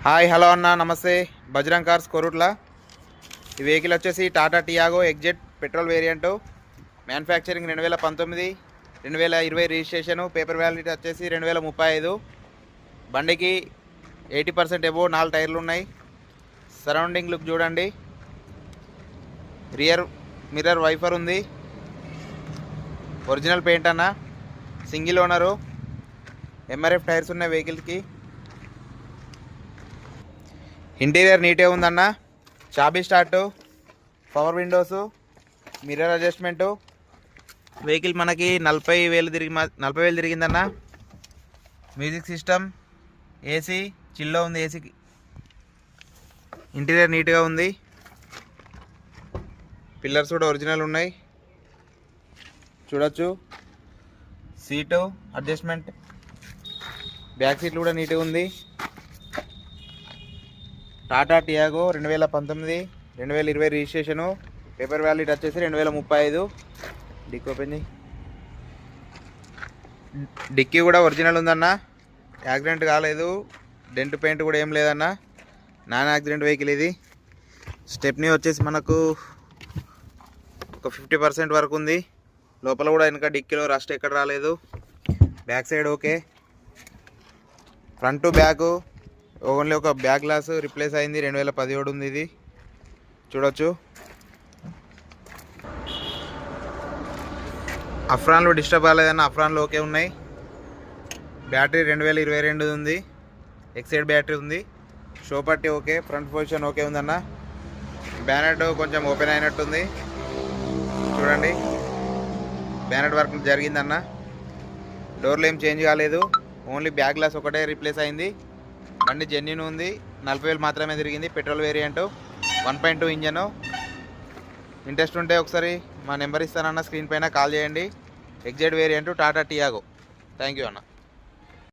Hi hello అన్న నమస్తే. Bajrang cars Korutla. ఈ వెహికల్ వచ్చేసి Tata Tiago XZ petrol variant, manufacturing 2019, 2020 registration, paper validity వచ్చేసి 2035. బండికి 80% ఎబో 4 టైర్లు ఉన్నాయి. సరౌండింగ్ లుక్ చూడండి. రియర్ మిర్రర్ వైఫర్ ఉంది. ఒరిజినల్ పెయింట్ అన్న, సింగిల్ ఓనరు, ఎంఆర్ఎఫ్ టైర్స్ ఉన్నాయి వెహికల్కి. ఇంటీరియర్ నీట్గా ఉందన్న. చాబీ start, power windows, mirror adjustment. Vehicle మనకి 40,000 తిరిగిందన్న. మ్యూజిక్ సిస్టమ్, ఏసీ చిల్లో ఉంది. ఏసీకి ఇంటీరియర్ నీట్గా ఉంది. పిల్లర్స్ కూడా ఒరిజినల్ ఉన్నాయి, చూడొచ్చు. సీటు అడ్జస్ట్మెంట్, బ్యాక్ సీట్లు కూడా నీట్గా ఉంది. Tata Tiago 2019, 2020 registration, paper validity వచ్చేసి 2035. డిక్కీ ఓపెన్ చేయి. డిక్కీ కూడా ఒరిజినల్ ఉందన్న. యాక్సిడెంట్ కాలేదు, డెంట్ పెయింట్ కూడా ఏం లేదన్న. నాన్ యాక్సిడెంట్ వెహికల్ ఇది. స్టెప్నీ వచ్చేసి మనకు ఒక 50% వరకు ఉంది. లోపల కూడా వెనక డిక్కీలో రస్ట్ ఎక్కడ రాలేదు. Back side okay. Front back only ఒక బ్యాక్ గ్లాస్ రిప్లేస్ అయింది. 2017 ఉంది ఇది, చూడొచ్చు. అఫ్రాన్లో డిస్టర్బ్ కాలేదన్న. అఫ్రాన్లో ఓకే ఉన్నాయి. బ్యాటరీ 2022 ఉంది. ఎక్సైడ్ బ్యాటరీ ఉంది. షో పట్టి ఓకే. ఫ్రంట్ పొజిషన్ ఓకే ఉందన్న. బ్యానెట్ కొంచెం ఓపెన్ అయినట్టుంది, చూడండి. బ్యానెట్ వర్క్ జరిగిందన్న. డోర్లు ఏం చేంజ్ కాలేదు, ఓన్లీ బ్యాక్ గ్లాస్ ఒకటే రీప్లేస్ అయింది. బండి జెన్యున్ ఉంది. 40,000 మాత్రమే తిరిగింది. Petrol variant, 1.2 engine. ఇంట్రెస్ట్ ఉంటే ఒకసారి మా నెంబర్ ఇస్తానన్న, స్క్రీన్ పైన కాల్ చేయండి. Exert variant Tata Tiago. Thank you అన్న.